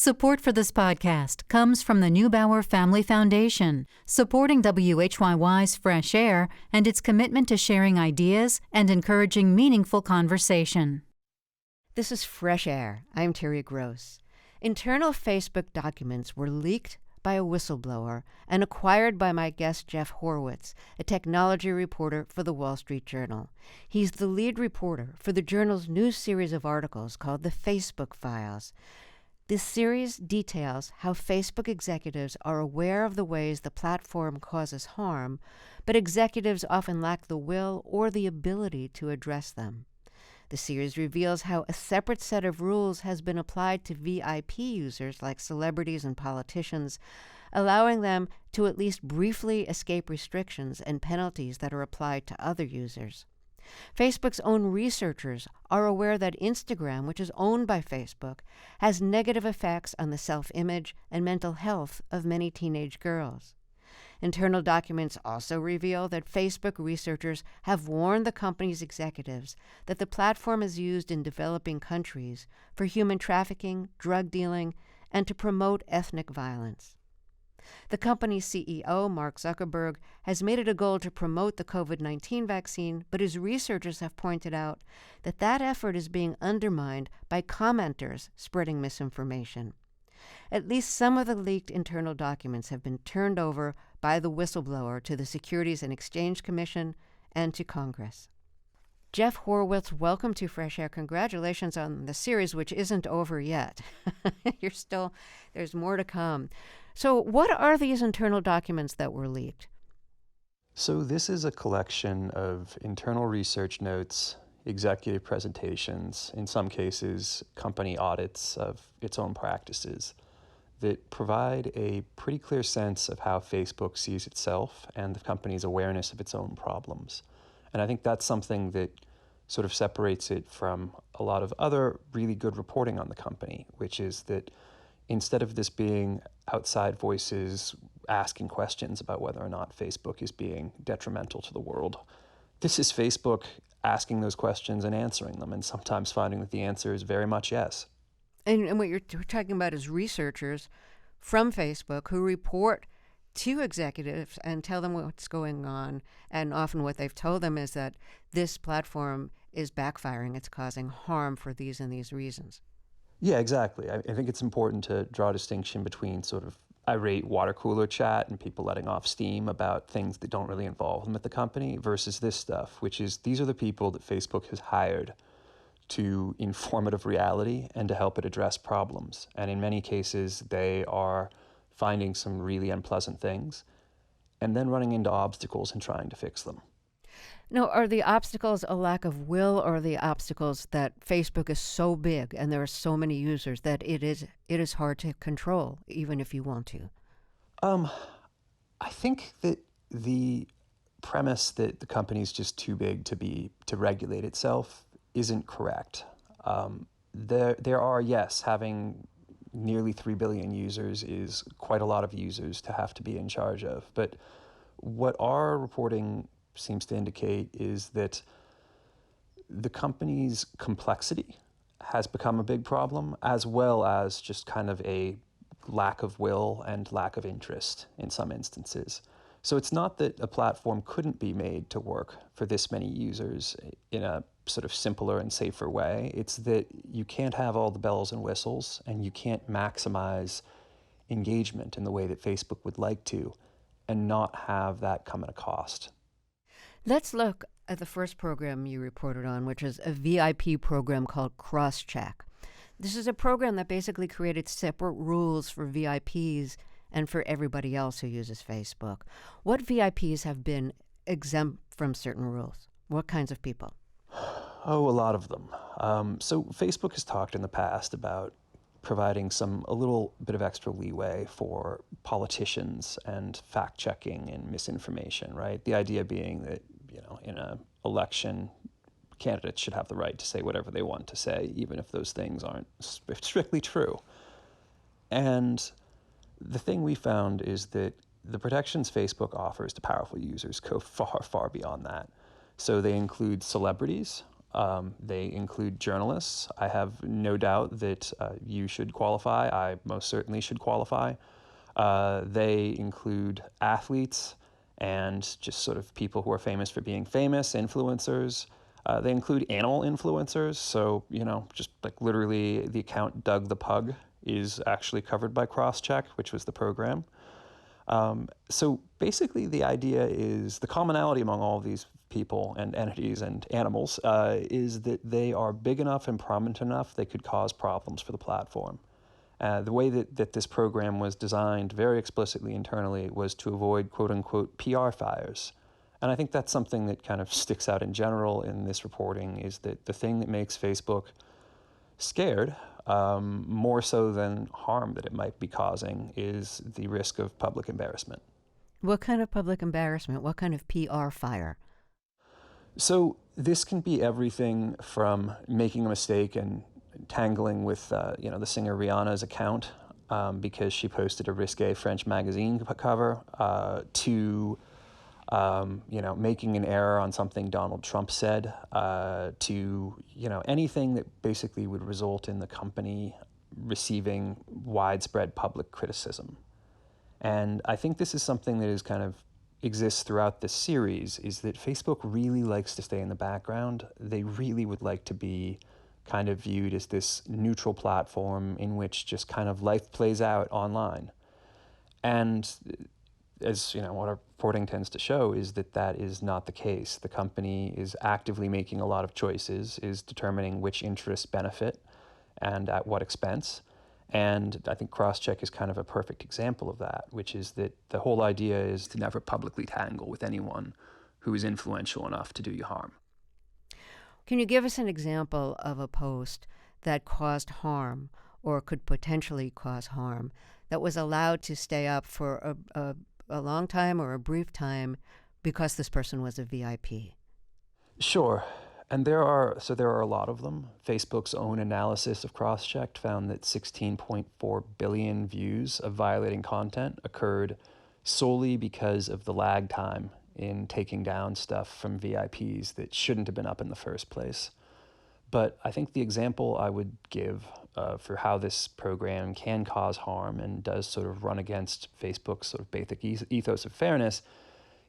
Support for this podcast comes from the Neubauer Family Foundation, supporting WHYY's Fresh Air and its commitment to sharing ideas and encouraging meaningful conversation. This is Fresh Air. I'm Terry Gross. Internal Facebook documents were leaked by a whistleblower and acquired by my guest Jeff Horowitz, a technology reporter for the Wall Street Journal. He's the lead reporter for the journal's new series of articles called The Facebook Files. This series details how Facebook executives are aware of the ways the platform causes harm, but executives often lack the will or the ability to address them. The series reveals how a separate set of rules has been applied to VIP users like celebrities and politicians, allowing them to at least briefly escape restrictions and penalties that are applied to other users. Facebook's own researchers are aware that Instagram, which is owned by Facebook, has negative effects on the self-image and mental health of many teenage girls. Internal documents also reveal that Facebook researchers have warned the company's executives that the platform is used in developing countries for human trafficking, drug dealing, and to promote ethnic violence. The company's CEO, Mark Zuckerberg, has made it a goal to promote the COVID-19 vaccine, but his researchers have pointed out that that effort is being undermined by commenters spreading misinformation. At least some of the leaked internal documents have been turned over by the whistleblower to the Securities and Exchange Commission and to Congress. Jeff Horowitz, welcome to Fresh Air. Congratulations on the series, which isn't over yet. There's more to come. So what are these internal documents that were leaked? So this is a collection of internal research notes, executive presentations, in some cases, company audits of its own practices that provide a pretty clear sense of how Facebook sees itself and the company's awareness of its own problems. And I think that's something that sort of separates it from a lot of other really good reporting on the company, which is that instead of this being outside voices asking questions about whether or not Facebook is being detrimental to the world, this is Facebook asking those questions and answering them, and sometimes finding that the answer is very much yes. And what you're talking about is researchers from Facebook who report to executives and tell them what's going on, and often what they've told them is that this platform is backfiring, it's causing harm for these and these reasons. Yeah, exactly. I think it's important to draw a distinction between sort of irate water cooler chat and people letting off steam about things that don't really involve them at the company versus this stuff, which is these are the people that Facebook has hired to informative reality and to help it address problems. And in many cases, they are finding some really unpleasant things and then running into obstacles and trying to fix them. Now, are the obstacles a lack of will, or are the obstacles that Facebook is so big and there are so many users that it is hard to control, even if you want to? I think that the premise that the company is just too big to regulate itself isn't correct. There are, yes, having nearly 3 billion users is quite a lot of users to have to be in charge of. But what our reporting seems to indicate is that the company's complexity has become a big problem, as well as just kind of a lack of will and lack of interest in some instances. So it's not that a platform couldn't be made to work for this many users in a sort of simpler and safer way. It's that you can't have all the bells and whistles, and you can't maximize engagement in the way that Facebook would like to, and not have that come at a cost. Let's look at the first program you reported on, which is a VIP program called Crosscheck. This is a program that basically created separate rules for VIPs and for everybody else who uses Facebook. What VIPs have been exempt from certain rules? What kinds of people? Oh, a lot of them. So Facebook has talked in the past about providing a little bit of extra leeway for politicians and fact-checking and misinformation, right? The idea being that, in an election, candidates should have the right to say whatever they want to say, even if those things aren't strictly true. And the thing we found is that the protections Facebook offers to powerful users go far, far beyond that. So they include celebrities, They include journalists. I have no doubt that you should qualify. I most certainly should qualify. They include athletes and just sort of people who are famous for being famous, influencers. They include animal influencers. So, just like literally the account Doug the Pug is actually covered by Crosscheck, which was the program. So basically the idea is the commonality among all of these people and entities and animals is that they are big enough and prominent enough they could cause problems for the platform. The way that this program was designed very explicitly internally was to avoid quote-unquote PR fires. And I think that's something that kind of sticks out in general in this reporting, is that the thing that makes Facebook scared, more so than harm that it might be causing, is the risk of public embarrassment. What kind of public embarrassment? What kind of PR fire? So this can be everything from making a mistake and tangling with, the singer Rihanna's account because she posted a risque French magazine cover, to making an error on something Donald Trump said, to, anything that basically would result in the company receiving widespread public criticism. And I think this is something that is kind of exists throughout this series, is that Facebook really likes to stay in the background. They really would like to be kind of viewed as this neutral platform in which just kind of life plays out online. And as what our reporting tends to show is that is not the case. The company is actively making a lot of choices, is determining which interests benefit and at what expense. And I think Crosscheck is kind of a perfect example of that, which is that the whole idea is to never publicly tangle with anyone who is influential enough to do you harm. Can you give us an example of a post that caused harm or could potentially cause harm that was allowed to stay up for a long time or a brief time because this person was a VIP? Sure. And there are a lot of them. Facebook's own analysis of Crosscheck found that 16.4 billion views of violating content occurred solely because of the lag time in taking down stuff from VIPs that shouldn't have been up in the first place. But I think the example I would give for how this program can cause harm and does sort of run against Facebook's sort of basic ethos of fairness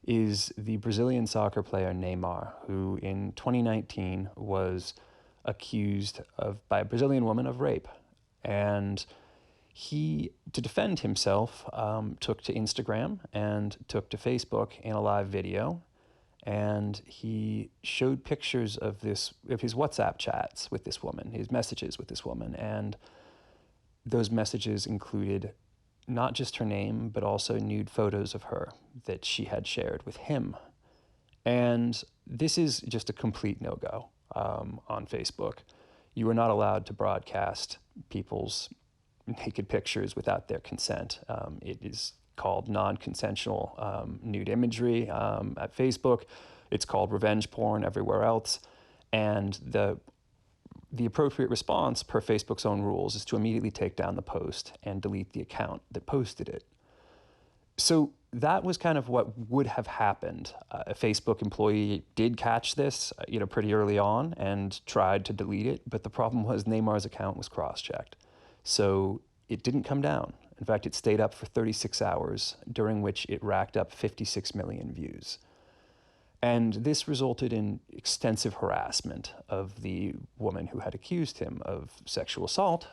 is the Brazilian soccer player Neymar, who in 2019 was accused by a Brazilian woman of rape. And he, to defend himself, took to Instagram and took to Facebook in a live video. And he showed pictures of his WhatsApp chats with this woman, his messages with this woman. And those messages included not just her name, but also nude photos of her that she had shared with him. And this is just a complete no-go on Facebook. You are not allowed to broadcast people's naked pictures without their consent. It is called non-consensual nude imagery at Facebook. It's called revenge porn everywhere else. And the appropriate response per Facebook's own rules is to immediately take down the post and delete the account that posted it. So that was kind of what would have happened. A Facebook employee did catch this, pretty early on and tried to delete it. But the problem was Neymar's account was cross-checked. So it didn't come down. In fact, it stayed up for 36 hours, during which it racked up 56 million views. And this resulted in extensive harassment of the woman who had accused him of sexual assault.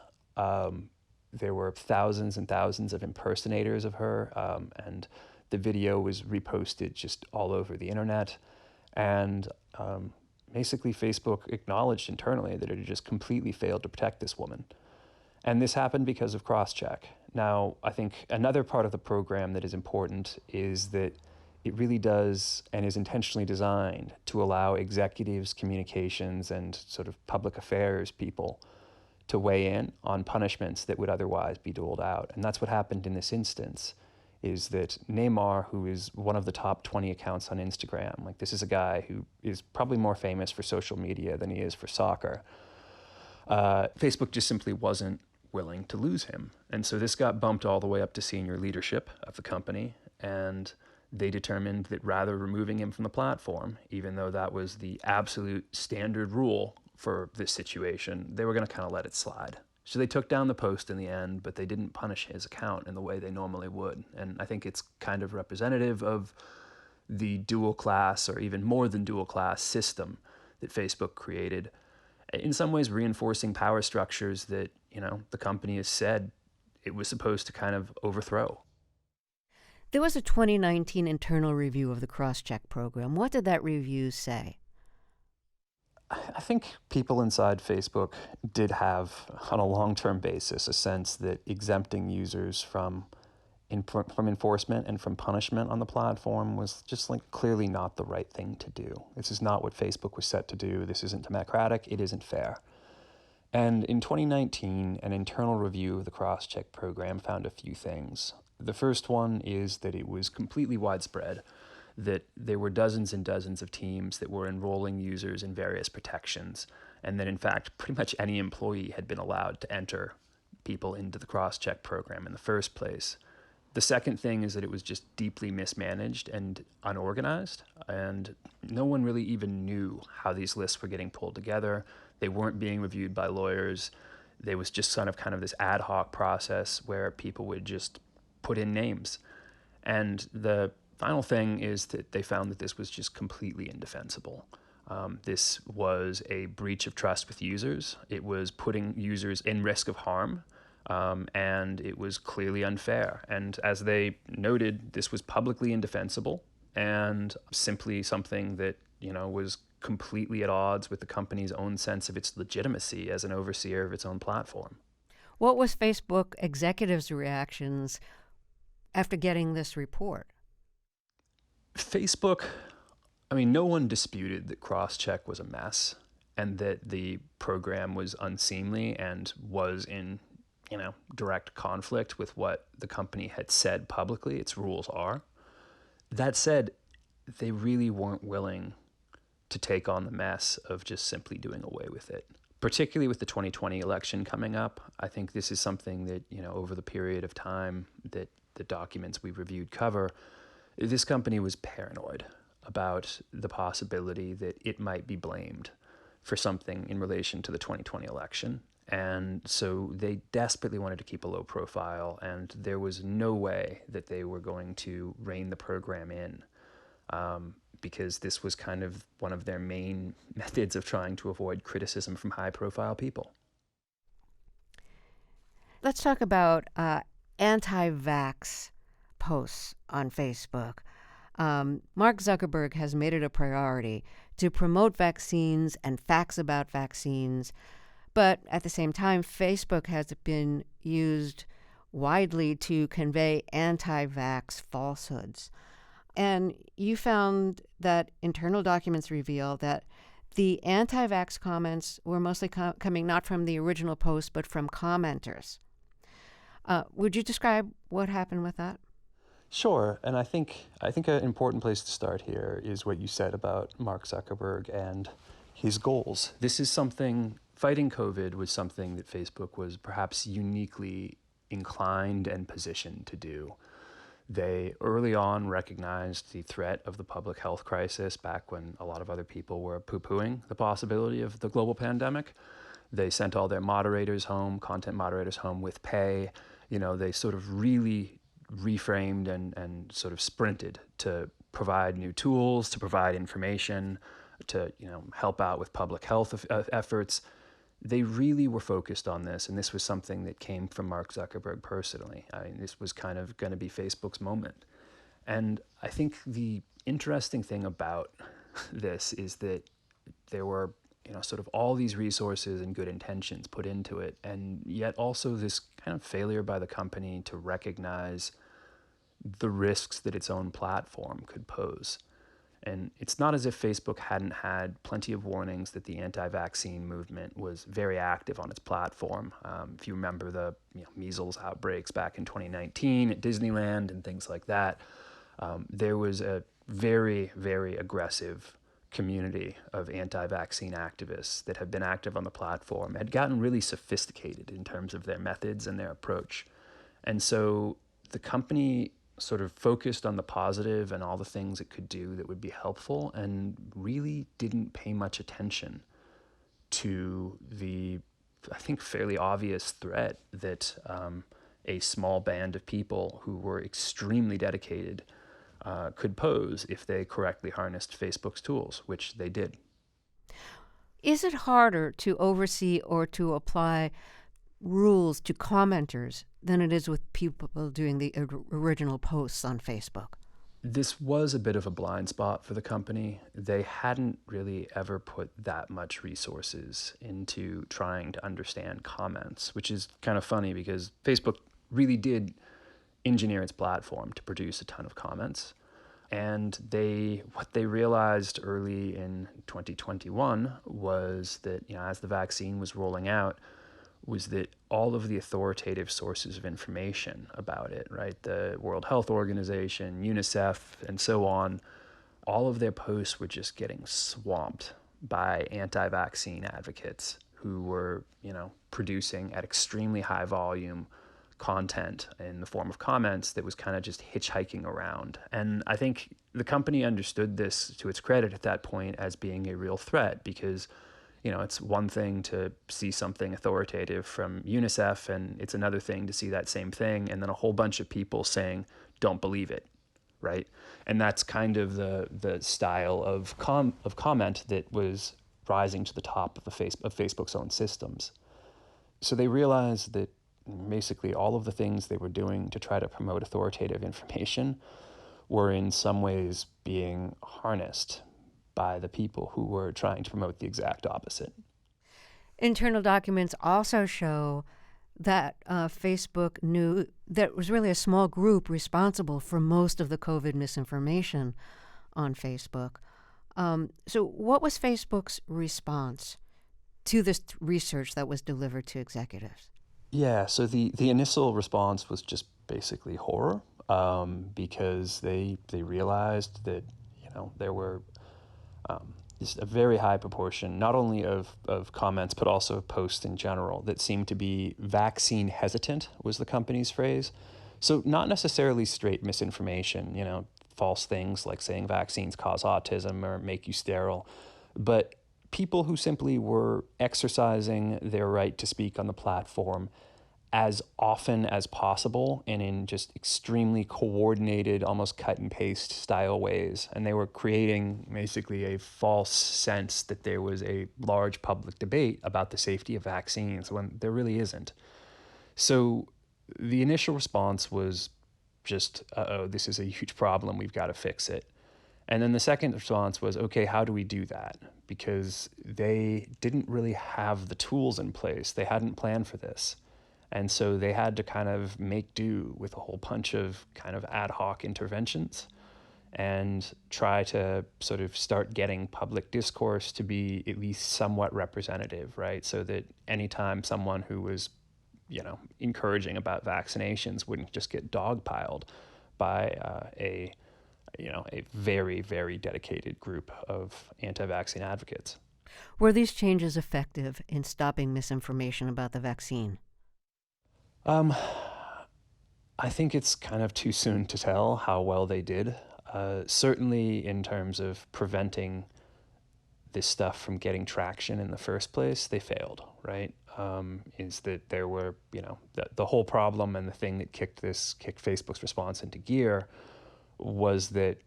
There were thousands and thousands of impersonators of her, and the video was reposted just all over the internet. And basically, Facebook acknowledged internally that it had just completely failed to protect this woman. And this happened because of Crosscheck. Now, I think another part of the program that is important is that it really does and is intentionally designed to allow executives, communications, and sort of public affairs people to weigh in on punishments that would otherwise be doled out. And that's what happened in this instance, is that Neymar, who is one of the top 20 accounts on Instagram, like this is a guy who is probably more famous for social media than he is for soccer. Facebook just simply wasn't willing to lose him. And so this got bumped all the way up to senior leadership of the company. And they determined that rather removing him from the platform, even though that was the absolute standard rule for this situation, they were going to kind of let it slide. So they took down the post in the end, but they didn't punish his account in the way they normally would. And I think it's kind of representative of the dual class, or even more than dual class, system that Facebook created, in some ways reinforcing power structures that, the company has said it was supposed to kind of overthrow. There was a 2019 internal review of the cross-check program. What did that review say? I think people inside Facebook did have, on a long-term basis, a sense that exempting users from enforcement and from punishment on the platform was just clearly not the right thing to do. This is not what Facebook was set to do. This isn't democratic. It isn't fair. And in 2019, an internal review of the cross-check program found a few things. The first one is that it was completely widespread, that there were dozens and dozens of teams that were enrolling users in various protections, and that in fact pretty much any employee had been allowed to enter people into the cross-check program in the first place. The second thing is that it was just deeply mismanaged and unorganized, and no one really even knew how these lists were getting pulled together. They weren't being reviewed by lawyers. There was just kind of this ad hoc process where people would just put in names. And the final thing is that they found that this was just completely indefensible. This was a breach of trust with users. It was putting users in risk of harm. And it was clearly unfair. And as they noted, this was publicly indefensible and simply something that, was completely at odds with the company's own sense of its legitimacy as an overseer of its own platform. What was Facebook executives' reactions after getting this report? Facebook, no one disputed that Crosscheck was a mess and that the program was unseemly and was in direct conflict with what the company had said publicly its rules are. That said, they really weren't willing to take on the mess of just simply doing away with it. Particularly with the 2020 election coming up, I think this is something that, over the period of time that the documents we reviewed cover, this company was paranoid about the possibility that it might be blamed for something in relation to the 2020 election. And so they desperately wanted to keep a low profile, and there was no way that they were going to rein the program in, because this was kind of one of their main methods of trying to avoid criticism from high-profile people. Let's talk about anti-vax posts on Facebook. Mark Zuckerberg has made it a priority to promote vaccines and facts about vaccines. But at the same time, Facebook has been used widely to convey anti-vax falsehoods. And you found that internal documents reveal that the anti-vax comments were mostly coming not from the original post, but from commenters. Would you describe what happened with that? Sure, and I think an important place to start here is what you said about Mark Zuckerberg and his goals. This is something, fighting COVID was something that Facebook was perhaps uniquely inclined and positioned to do. They early on recognized the threat of the public health crisis back when a lot of other people were poo-pooing the possibility of the global pandemic. They sent all their moderators home, content moderators home with pay. They sort of really reframed and sort of sprinted to provide new tools, to provide information, to help out with public health efforts. They really were focused on this, and this was something that came from Mark Zuckerberg personally. This was kind of going to be Facebook's moment. And I think the interesting thing about this is that there were sort of all these resources and good intentions put into it, and yet also this kind of failure by the company to recognize the risks that its own platform could pose. And it's not as if Facebook hadn't had plenty of warnings that the anti-vaccine movement was very active on its platform. If you remember the measles outbreaks back in 2019 at Disneyland and things like that, there was a very, very aggressive community of anti-vaccine activists that have been active on the platform, had gotten really sophisticated in terms of their methods and their approach. And so the company sort of focused on the positive and all the things it could do that would be helpful, and really didn't pay much attention to the, I think, fairly obvious threat that a small band of people who were extremely dedicated could pose if they correctly harnessed Facebook's tools, which they did. Is it harder to oversee or to apply rules to commenters than it is with people doing the original posts on Facebook? This was a bit of a blind spot for the company. They hadn't really ever put that much resources into trying to understand comments, which is kind of funny because Facebook really did engineer its platform to produce a ton of comments. And what they realized early in 2021 was that, as the vaccine was rolling out, was that all of the authoritative sources of information about it, right, the World Health Organization, UNICEF, and so on, all of their posts were just getting swamped by anti-vaccine advocates who were, producing at extremely high volume content in the form of comments that was kind of just hitchhiking around. And I think the company understood this, to its credit at that point, as being a real threat, because it's one thing to see something authoritative from UNICEF, and it's another thing to see that same thing and then a whole bunch of people saying, don't believe it, right? And that's kind of the style of comment that was rising to the top of Facebook's own systems. So they realized that basically all of the things they were doing to try to promote authoritative information were in some ways being harnessed by the people who were trying to promote the exact opposite. Internal documents also show that Facebook knew that it was really a small group responsible for most of the COVID misinformation on Facebook. So what was Facebook's response to this research that was delivered to executives? Yeah, so the initial response was just basically horror, because they realized that, there were just a very high proportion, not only of comments, but also of posts in general, that seemed to be vaccine hesitant, was the company's phrase. So not necessarily straight misinformation, false things like saying vaccines cause autism or make you sterile, but people who simply were exercising their right to speak on the platform as often as possible and in just extremely coordinated, almost cut and paste style ways. And they were creating basically a false sense that there was a large public debate about the safety of vaccines when there really isn't. So the initial response was just, this is a huge problem, we've got to fix it. And then the second response was, okay, how do we do that? Because they didn't really have the tools in place. They hadn't planned for this. And so they had to kind of make do with a whole bunch of kind of ad hoc interventions and try to sort of start getting public discourse to be at least somewhat representative, right? So that anytime someone who was, encouraging about vaccinations wouldn't just get dogpiled by a very, very dedicated group of anti-vaccine advocates. Were these changes effective in stopping misinformation about the vaccine? I think it's kind of too soon to tell how well they did. Certainly in terms of preventing this stuff from getting traction in the first place, they failed, right? Is that there were, the whole problem and the thing that kicked Facebook's response into gear was that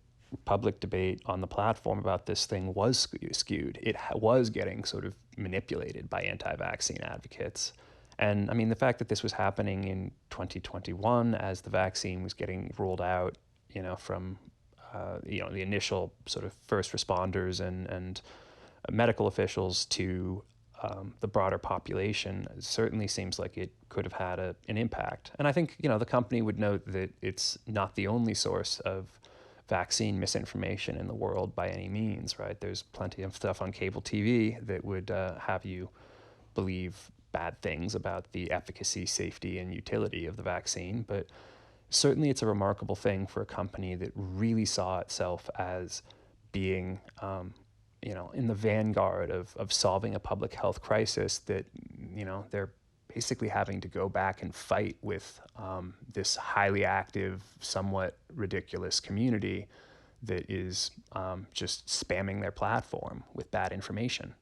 public debate on the platform about this thing was skewed. It was getting sort of manipulated by anti-vaccine advocates. And I mean, the fact that this was happening in 2021 as the vaccine was getting rolled out, from, the initial sort of first responders and medical officials to the broader population, certainly seems like it could have had an impact. And I think, the company would note that it's not the only source of vaccine misinformation in the world by any means, right? There's plenty of stuff on cable TV that would have you believe bad things about the efficacy, safety, and utility of the vaccine. But certainly it's a remarkable thing for a company that really saw itself as being, in the vanguard of solving a public health crisis that, they're basically having to go back and fight with this highly active, somewhat ridiculous community that is just spamming their platform with bad information.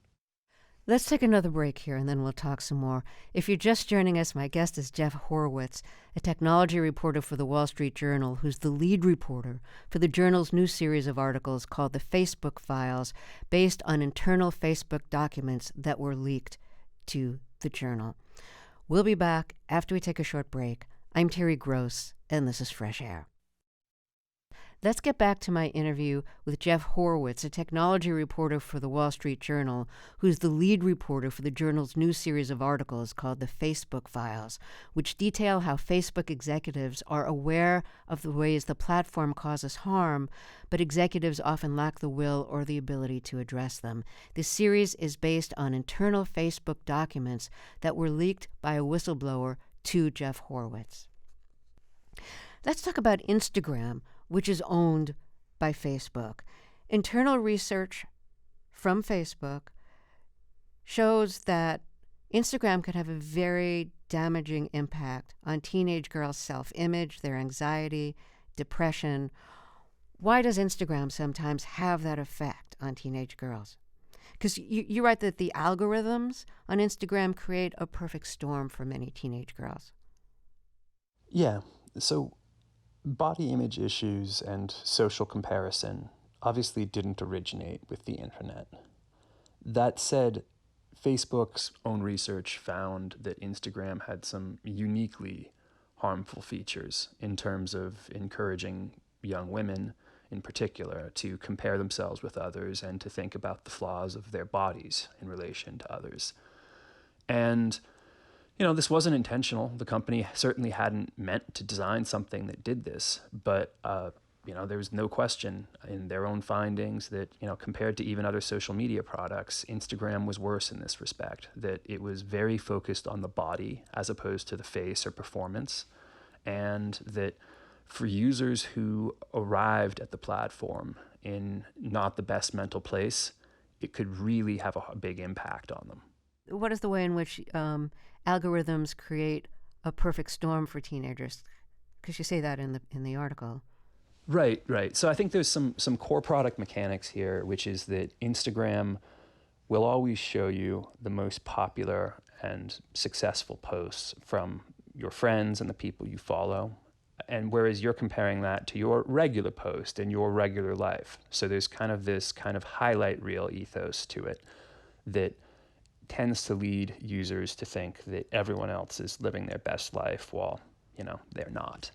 Let's take another break here and then we'll talk some more. If you're just joining us, my guest is Jeff Horowitz, a technology reporter for the Wall Street Journal, who's the lead reporter for the journal's new series of articles called The Facebook Files, based on internal Facebook documents that were leaked to the journal. We'll be back after we take a short break. I'm Terry Gross, and this is Fresh Air. Let's get back to my interview with Jeff Horowitz, a technology reporter for the Wall Street Journal, who's the lead reporter for the journal's new series of articles called The Facebook Files, which detail how Facebook executives are aware of the ways the platform causes harm, but executives often lack the will or the ability to address them. This series is based on internal Facebook documents that were leaked by a whistleblower to Jeff Horowitz. Let's talk about Instagram, which is owned by Facebook. Internal research from Facebook shows that Instagram could have a very damaging impact on teenage girls' self-image, their anxiety, depression. Why does Instagram sometimes have that effect on teenage girls? Because you write that the algorithms on Instagram create a perfect storm for many teenage girls. Yeah, so body image issues and social comparison obviously didn't originate with the internet. That said, Facebook's own research found that Instagram had some uniquely harmful features in terms of encouraging young women in particular to compare themselves with others and to think about the flaws of their bodies in relation to others. And this wasn't intentional. The company certainly hadn't meant to design something that did this, but there was no question in their own findings that, compared to even other social media products, Instagram was worse in this respect, that it was very focused on the body as opposed to the face or performance, and that for users who arrived at the platform in not the best mental place, it could really have a big impact on them. What is the way in which algorithms create a perfect storm for teenagers? Because you say that in the article. Right. So I think there's some core product mechanics here, which is that Instagram will always show you the most popular and successful posts from your friends and the people you follow. And whereas you're comparing that to your regular post and your regular life. So there's this highlight reel ethos to it that tends to lead users to think that everyone else is living their best life while, they're not.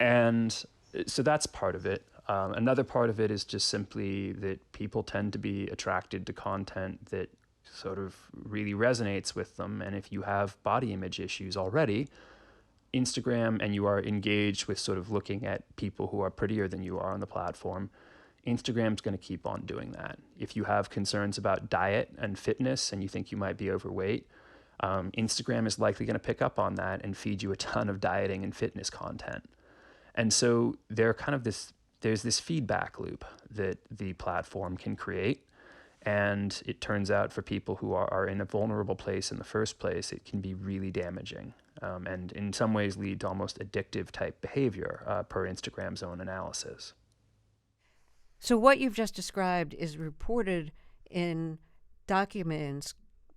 And so that's part of it. Another part of it is just simply that people tend to be attracted to content that sort of really resonates with them. And if you have body image issues already, Instagram, and you are engaged with sort of looking at people who are prettier than you are on the platform, Instagram's going to keep on doing that. If you have concerns about diet and fitness and you think you might be overweight, Instagram is likely going to pick up on that and feed you a ton of dieting and fitness content. And so there's this feedback loop that the platform can create. And it turns out for people who are in a vulnerable place in the first place, it can be really damaging and in some ways lead to almost addictive type behavior per Instagram's own analysis. So what you've just described is reported in documents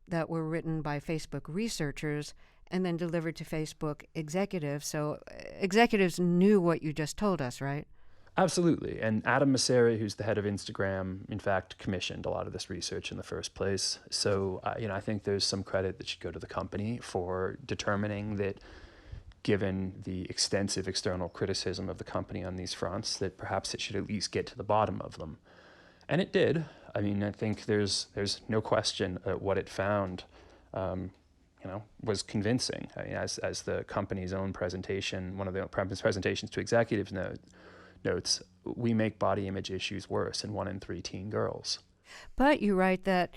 that were written by Facebook researchers and then delivered to Facebook executives. So executives knew what you just told us, right? Absolutely. And Adam Mosseri, who's the head of Instagram, in fact, commissioned a lot of this research in the first place. So, I think there's some credit that should go to the company for determining that, given the extensive external criticism of the company on these fronts, that perhaps it should at least get to the bottom of them. And it did. I think there's no question that what it found, was convincing. As the company's own presentation, one of the presentations to executives notes, we make body image issues worse in 1 in 3 teen girls. But you write that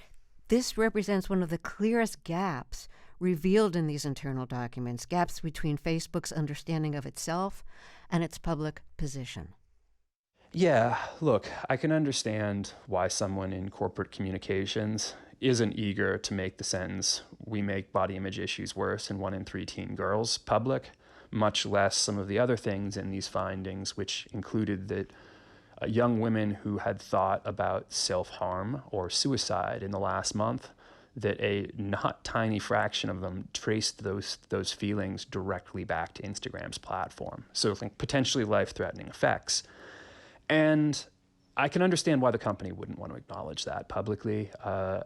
this represents one of the clearest gaps revealed in these internal documents, gaps between Facebook's understanding of itself and its public position. Yeah, look, I can understand why someone in corporate communications isn't eager to make the sentence, "We make body image issues worse in 1 in 3 teen girls," public, much less some of the other things in these findings, which included that young women who had thought about self-harm or suicide in the last month, that a not tiny fraction of them traced those feelings directly back to Instagram's platform. So like potentially life-threatening effects. And I can understand why the company wouldn't want to acknowledge that publicly, or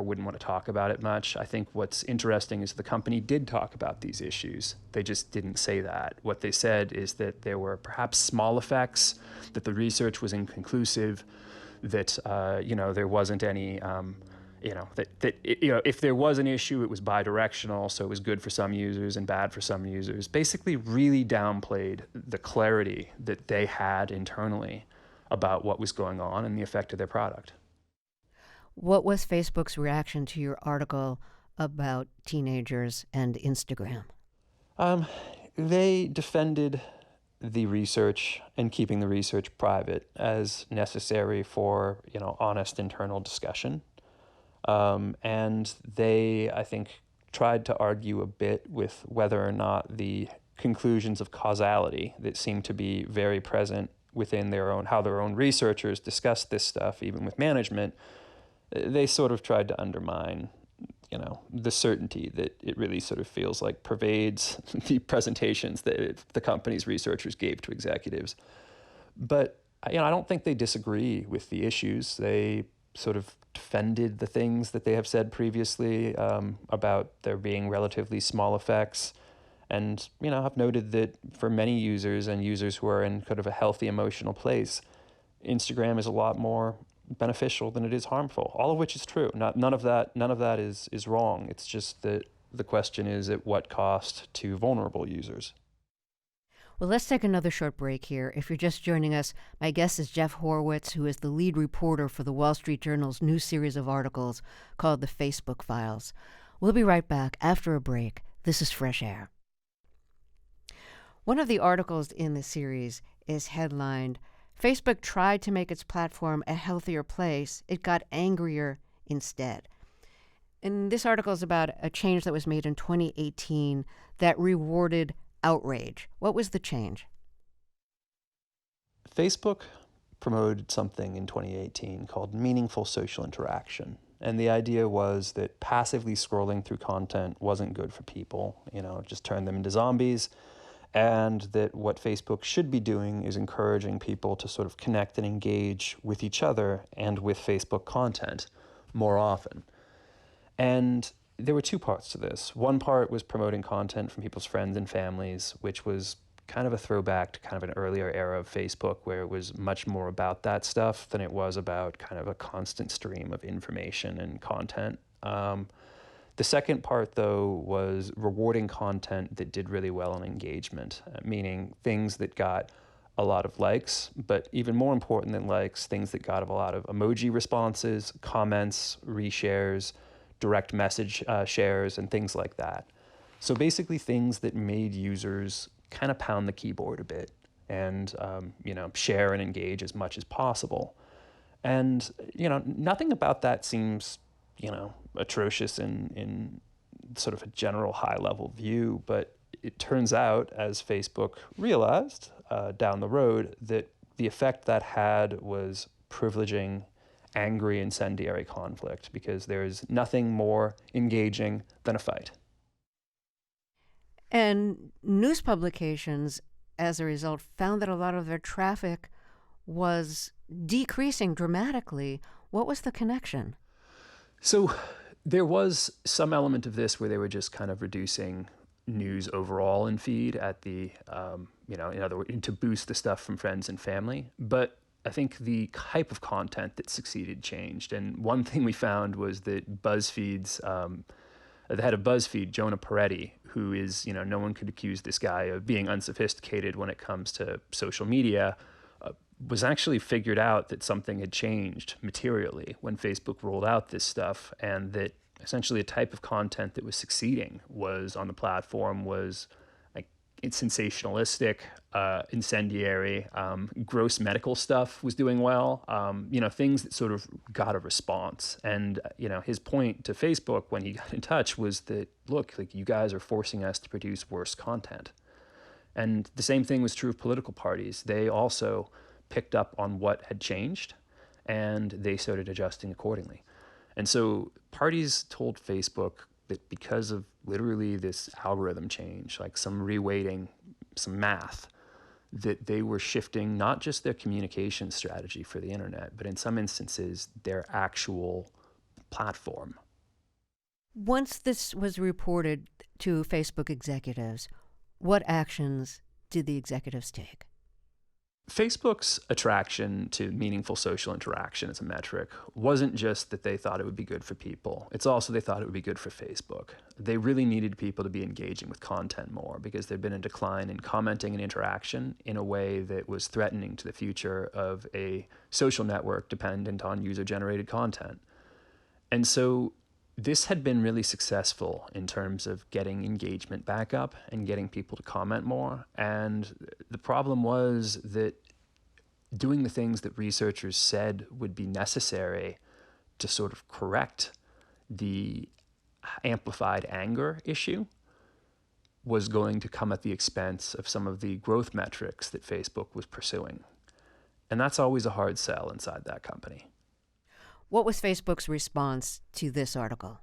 wouldn't want to talk about it much. I think what's interesting is the company did talk about these issues. They just didn't say that. What they said is that there were perhaps small effects, that the research was inconclusive, that there wasn't any, if there was an issue, it was bidirectional, so it was good for some users and bad for some users. Basically, really downplayed the clarity that they had internally about what was going on and the effect of their product. What was Facebook's reaction to your article about teenagers and Instagram? They defended the research and keeping the research private as necessary for, honest internal discussion. And they, I think, tried to argue a bit with whether or not the conclusions of causality that seem to be very present within how their own researchers discuss this stuff, even with management, they sort of tried to undermine, the certainty that it really sort of feels like pervades the presentations that the company's researchers gave to executives. But, I don't think they disagree with the issues. They sort of defended the things that they have said previously about there being relatively small effects. And, I've noted that for many users and users who are in kind of a healthy emotional place, Instagram is a lot more beneficial than it is harmful, all of which is true. None of that is wrong. It's just that the question is at what cost to vulnerable users. Well, let's take another short break here. If you're just joining us, my guest is Jeff Horowitz, who is the lead reporter for the Wall Street Journal's new series of articles called The Facebook Files. We'll be right back after a break. This is Fresh Air. One of the articles in the series is headlined, "Facebook tried to make its platform a healthier place. It got angrier instead." And this article is about a change that was made in 2018 that rewarded outrage. What was the change? Facebook promoted something in 2018 called meaningful social interaction. And the idea was that passively scrolling through content wasn't good for people, it just turned them into zombies. And that what Facebook should be doing is encouraging people to sort of connect and engage with each other and with Facebook content more often. And there were two parts to this. One part was promoting content from people's friends and families, which was kind of a throwback to kind of an earlier era of Facebook where it was much more about that stuff than it was about kind of a constant stream of information and content. The second part, though, was rewarding content that did really well in engagement, meaning things that got a lot of likes, but even more important than likes, things that got a lot of emoji responses, comments, reshares, direct message shares, and things like that. So basically things that made users kind of pound the keyboard a bit and, share and engage as much as possible. And, nothing about that seems, atrocious in sort of a general high-level view, but it turns out, as Facebook realized down the road, that the effect that had was privileging angry, incendiary conflict, because there's nothing more engaging than a fight. And news publications, as a result, found that a lot of their traffic was decreasing dramatically. What was the connection? So there was some element of this where they were just kind of reducing news overall in feed at the, in other words, to boost the stuff from friends and family. But I think the type of content that succeeded changed. And one thing we found was that BuzzFeed's, the head of BuzzFeed, Jonah Peretti, who is, no one could accuse this guy of being unsophisticated when it comes to social media, was actually figured out that something had changed materially when Facebook rolled out this stuff, and that essentially a type of content that was succeeding was on the platform was like it's sensationalistic, incendiary, gross medical stuff was doing well, things that sort of got a response. And, his point to Facebook when he got in touch was that, look, like, you guys are forcing us to produce worse content. And the same thing was true of political parties. They also picked up on what had changed, and they started adjusting accordingly. And so parties told Facebook that because of literally this algorithm change, like some reweighting, some math, that they were shifting not just their communication strategy for the internet, but in some instances, their actual platform. Once this was reported to Facebook executives, what actions did the executives take? Facebook's attraction to meaningful social interaction as a metric wasn't just that they thought it would be good for people. It's also they thought it would be good for Facebook. They really needed people to be engaging with content more because there'd been a decline in commenting and interaction in a way that was threatening to the future of a social network dependent on user-generated content. And so this had been really successful in terms of getting engagement back up and getting people to comment more. And the problem was that doing the things that researchers said would be necessary to sort of correct the amplified anger issue was going to come at the expense of some of the growth metrics that Facebook was pursuing. And that's always a hard sell inside that company. What was Facebook's response to this article?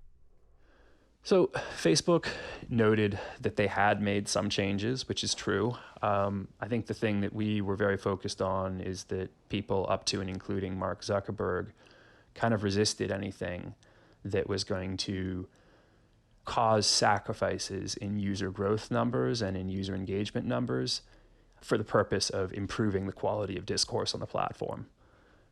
So Facebook noted that they had made some changes, which is true. I think the thing that we were very focused on is that people up to and including Mark Zuckerberg kind of resisted anything that was going to cause sacrifices in user growth numbers and in user engagement numbers for the purpose of improving the quality of discourse on the platform.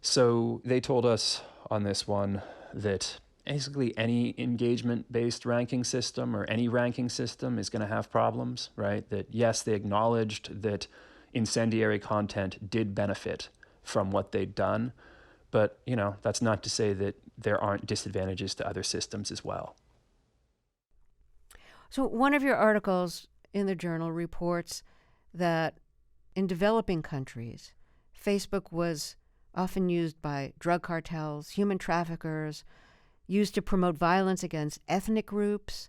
So they told us on this one that basically any engagement-based ranking system or any ranking system is going to have problems, right? That yes, they acknowledged that incendiary content did benefit from what they'd done, but that's not to say that there aren't disadvantages to other systems as well. So one of your articles in the journal reports that in developing countries, Facebook was often used by drug cartels, human traffickers, used to promote violence against ethnic groups.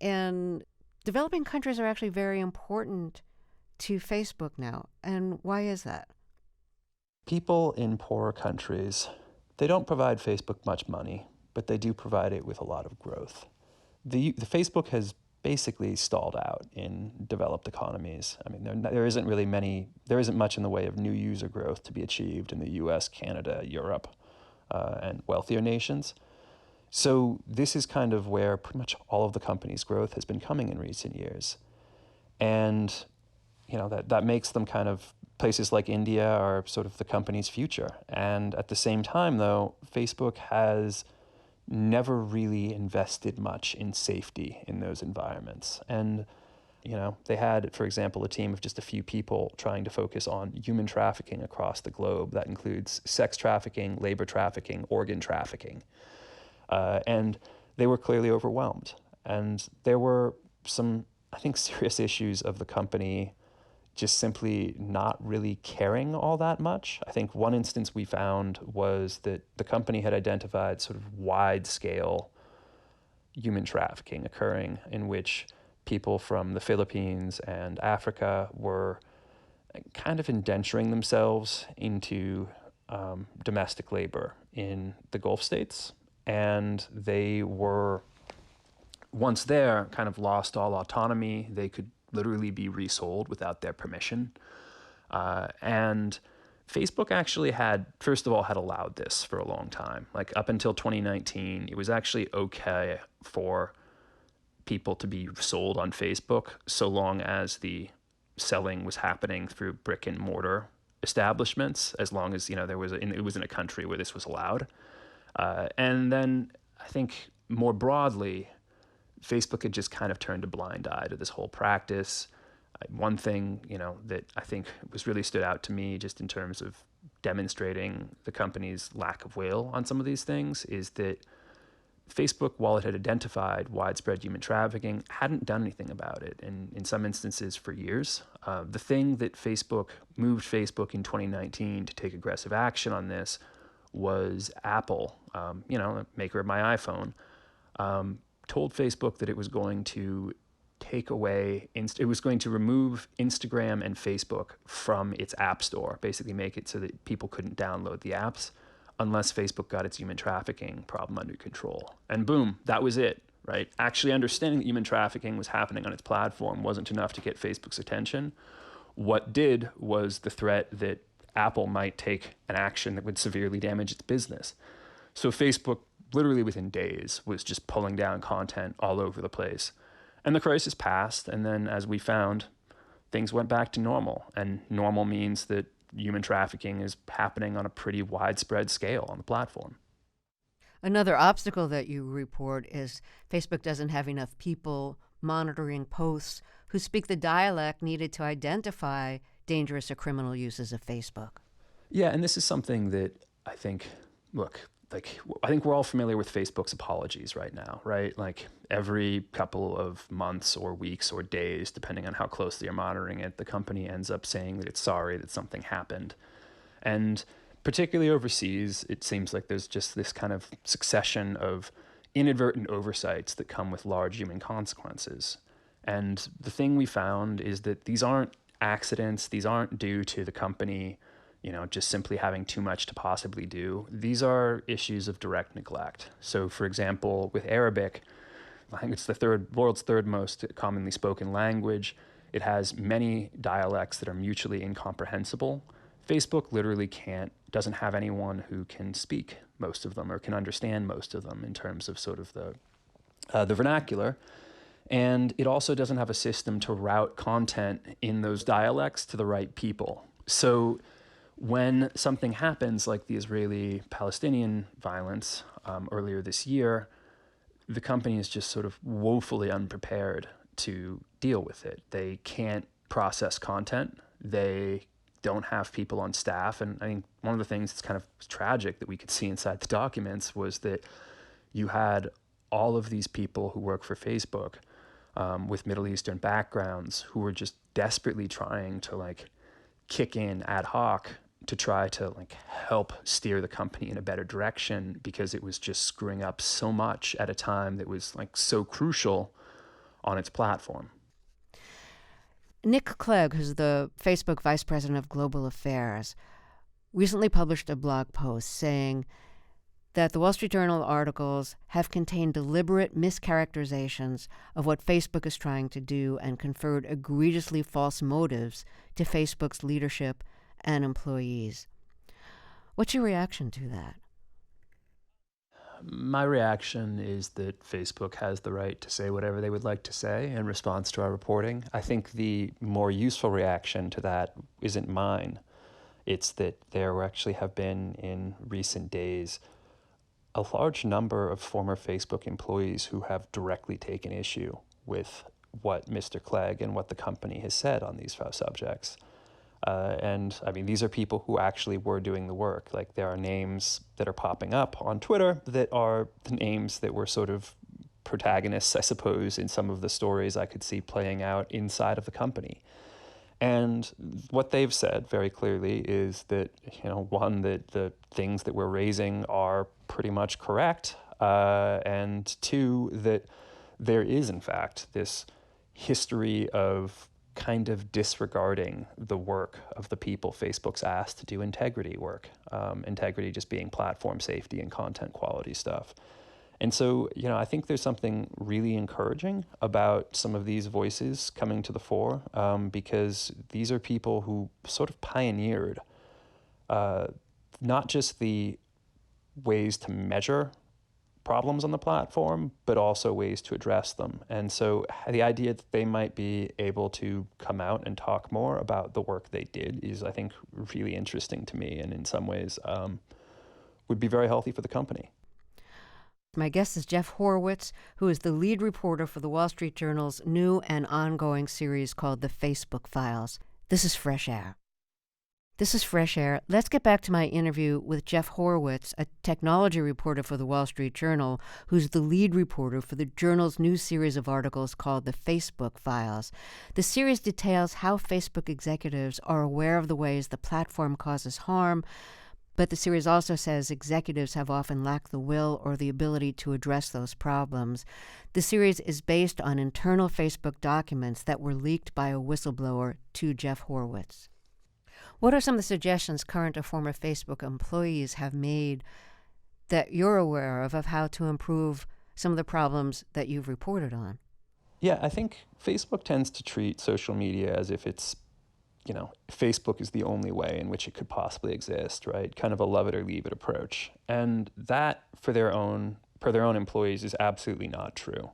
And developing countries are actually very important to Facebook now. And why is that? People in poorer countries, they don't provide Facebook much money, but they do provide it with a lot of growth. The Facebook has basically stalled out in developed economies. I mean, there isn't much in the way of new user growth to be achieved in the US, Canada, Europe, and wealthier nations. So this is kind of where pretty much all of the company's growth has been coming in recent years. And, that makes them kind of, places like India are sort of the company's future. And at the same time, though, Facebook has never really invested much in safety in those environments. And, they had, for example, a team of just a few people trying to focus on human trafficking across the globe. That includes sex trafficking, labor trafficking, organ trafficking. And they were clearly overwhelmed. And there were some, I think, serious issues of the company just simply not really caring all that much. I think one instance we found was that the company had identified sort of wide-scale human trafficking occurring in which people from the Philippines and Africa were kind of indenturing themselves into domestic labor in the Gulf states. And they were, once there, kind of lost all autonomy. They could literally be resold without their permission. And Facebook actually first of all, had allowed this for a long time. Like up until 2019, it was actually okay for people to be sold on Facebook so long as the selling was happening through brick and mortar establishments, as long as, it was in a country where this was allowed. And then I think more broadly, Facebook had just kind of turned a blind eye to this whole practice. One thing, that I think was really stood out to me just in terms of demonstrating the company's lack of will on some of these things is that Facebook, while it had identified widespread human trafficking, hadn't done anything about it, and in some instances for years. The thing that moved Facebook in 2019 to take aggressive action on this was Apple, the maker of my iPhone, told Facebook that it was going to it was going to remove Instagram and Facebook from its app store, basically make it so that people couldn't download the apps unless Facebook got its human trafficking problem under control. And boom, that was it, right? Actually understanding that human trafficking was happening on its platform wasn't enough to get Facebook's attention. What did was the threat that Apple might take an action that would severely damage its business. So Facebook, literally within days, was just pulling down content all over the place. And the crisis passed, and then as we found, things went back to normal. And normal means that human trafficking is happening on a pretty widespread scale on the platform. Another obstacle that you report is Facebook doesn't have enough people monitoring posts who speak the dialect needed to identify dangerous or criminal uses of Facebook. Yeah, and this is something that I think we're all familiar with Facebook's apologies right now, right? Like every couple of months or weeks or days, depending on how closely you're monitoring it, the company ends up saying that it's sorry that something happened. And particularly overseas, it seems like there's just this kind of succession of inadvertent oversights that come with large human consequences. And the thing we found is that these aren't accidents, these aren't due to the company just simply having too much to possibly do. These are issues of direct neglect. So for example, with Arabic, I think it's the world's third most commonly spoken language. It has many dialects that are mutually incomprehensible. Facebook literally doesn't have anyone who can speak most of them or can understand most of them in terms of sort of the vernacular. And it also doesn't have a system to route content in those dialects to the right people. So when something happens like the Israeli-Palestinian violence earlier this year, the company is just sort of woefully unprepared to deal with it. They can't process content. They don't have people on staff. And I think one of the things that's kind of tragic that we could see inside the documents was that you had all of these people who work for Facebook with Middle Eastern backgrounds who were just desperately trying to kick in ad hoc to try to help steer the company in a better direction because it was just screwing up so much at a time that was so crucial on its platform. Nick Clegg, who's the Facebook Vice President of Global Affairs, recently published a blog post saying that the Wall Street Journal articles have contained deliberate mischaracterizations of what Facebook is trying to do and conferred egregiously false motives to Facebook's leadership and employees. What's your reaction to that? My reaction is that Facebook has the right to say whatever they would like to say in response to our reporting. I think the more useful reaction to that isn't mine. It's that there actually have been, in recent days, a large number of former Facebook employees who have directly taken issue with what Mr. Clegg and what the company has said on these subjects. And I mean, these are people who actually were doing the work. There are names that are popping up on Twitter that are the names that were sort of protagonists, I suppose, in some of the stories I could see playing out inside of the company. And what they've said very clearly is that, one, that the things that we're raising are pretty much correct, and two, that there is, in fact, this history of kind of disregarding the work of the people Facebook's asked to do integrity work, integrity just being platform safety and content quality stuff. And so, I think there's something really encouraging about some of these voices coming to the fore, because these are people who sort of pioneered not just the ways to measure problems on the platform, but also ways to address them. And so the idea that they might be able to come out and talk more about the work they did is, I think, really interesting to me, and in some ways would be very healthy for the company. My guest is Jeff Horowitz, who is the lead reporter for the Wall Street Journal's new and ongoing series called The Facebook Files. This is Fresh Air. This is Fresh Air. Let's get back to my interview with Jeff Horowitz, a technology reporter for the Wall Street Journal, who's the lead reporter for the journal's new series of articles called The Facebook Files. The series details how Facebook executives are aware of the ways the platform causes harm, but the series also says executives have often lacked the will or the ability to address those problems. The series is based on internal Facebook documents that were leaked by a whistleblower to Jeff Horowitz. What are some of the suggestions current or former Facebook employees have made that you're aware of how to improve some of the problems that you've reported on? Yeah, I think Facebook tends to treat social media as if it's, Facebook is the only way in which it could possibly exist, right? Kind of a love it or leave it approach. And that, per their own employees, is absolutely not true.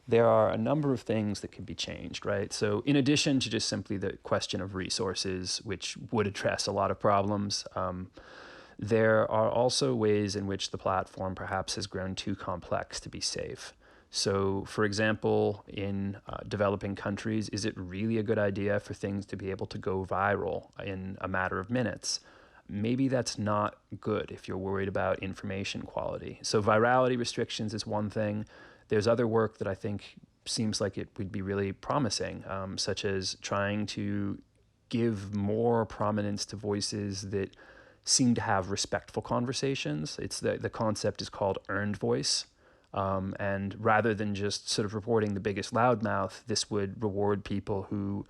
There are a number of things that can be changed, right? So in addition to just simply the question of resources, which would address a lot of problems, there are also ways in which the platform perhaps has grown too complex to be safe. So, for example, in developing countries, is it really a good idea for things to be able to go viral in a matter of minutes? Maybe that's not good if you're worried about information quality. So virality restrictions is one thing. There's other work that I think seems like it would be really promising, such as trying to give more prominence to voices that seem to have respectful conversations. It's the concept is called earned voice. And rather than just sort of reporting the biggest loudmouth, this would reward people who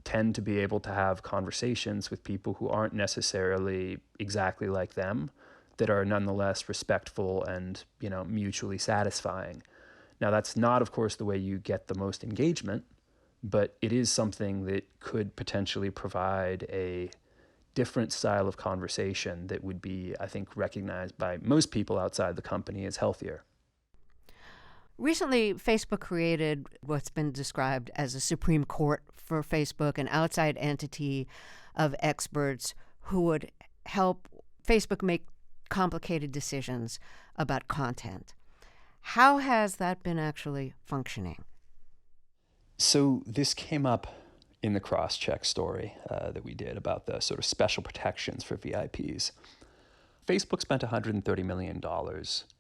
tend to be able to have conversations with people who aren't necessarily exactly like them, that are nonetheless respectful and, mutually satisfying. Now, that's not, of course, the way you get the most engagement, but it is something that could potentially provide a different style of conversation that would be, I think, recognized by most people outside the company as healthier. Recently, Facebook created what's been described as a Supreme Court for Facebook, an outside entity of experts who would help Facebook make complicated decisions about content. How has that been actually functioning? So this came up in the cross-check story that we did about the sort of special protections for VIPs. Facebook spent $130 million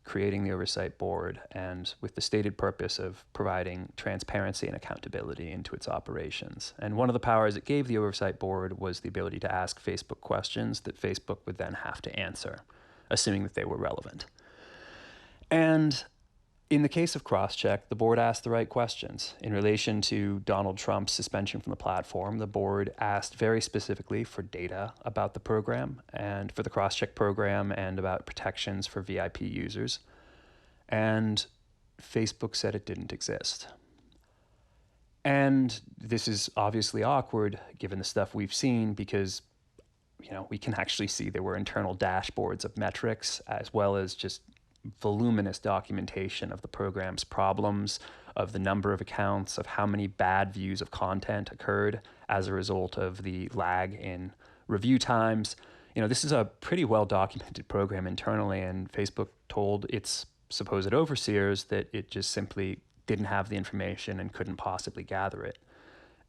creating the oversight board, and with the stated purpose of providing transparency and accountability into its operations. And one of the powers it gave the oversight board was the ability to ask Facebook questions that Facebook would then have to answer, assuming that they were relevant. And in the case of crosscheck, the board asked the right questions. In relation to Donald Trump's suspension from the platform, the board asked very specifically for data about the program and for the crosscheck program and about protections for VIP users. And Facebook said it didn't exist. And this is obviously awkward given the stuff we've seen because, we can actually see there were internal dashboards of metrics as well as just voluminous documentation of the program's problems, of the number of accounts, of how many bad views of content occurred as a result of the lag in review times. This is a pretty well-documented program internally, and Facebook told its supposed overseers that it just simply didn't have the information and couldn't possibly gather it.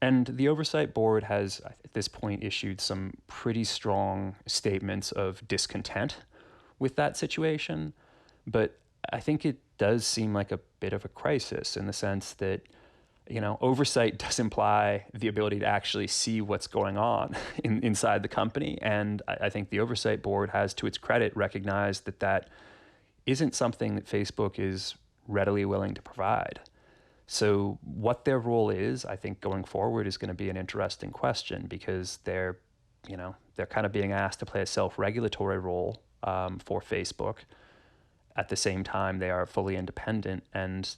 And the Oversight Board has, at this point, issued some pretty strong statements of discontent with that situation. But I think it does seem like a bit of a crisis in the sense that, oversight does imply the ability to actually see what's going on inside the company. And I think the Oversight Board has, to its credit, recognized that that isn't something that Facebook is readily willing to provide. So what their role is, I think, going forward is going to be an interesting question because they're kind of being asked to play a self-regulatory role for Facebook. At the same time, they are fully independent, and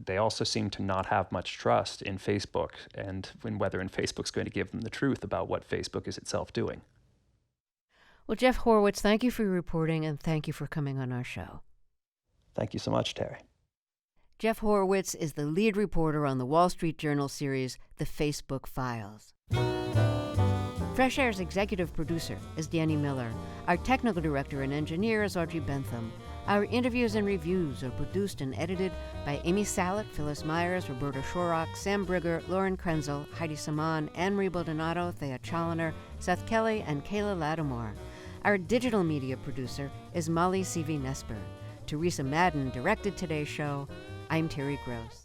they also seem to not have much trust in Facebook and in whether Facebook's going to give them the truth about what Facebook is itself doing. Well, Jeff Horowitz, thank you for your reporting, and thank you for coming on our show. Thank you so much, Terry. Jeff Horowitz is the lead reporter on the Wall Street Journal series, The Facebook Files. Fresh Air's executive producer is Danny Miller. Our technical director and engineer is Audrey Bentham. Our interviews and reviews are produced and edited by Amy Salet, Phyllis Myers, Roberta Shorrock, Sam Brigger, Lauren Krenzel, Heidi Saman, Anne-Marie Baldonado, Thea Challoner, Seth Kelly, and Kayla Lattimore. Our digital media producer is Molly C.V. Nesper. Teresa Madden directed today's show. I'm Terry Gross.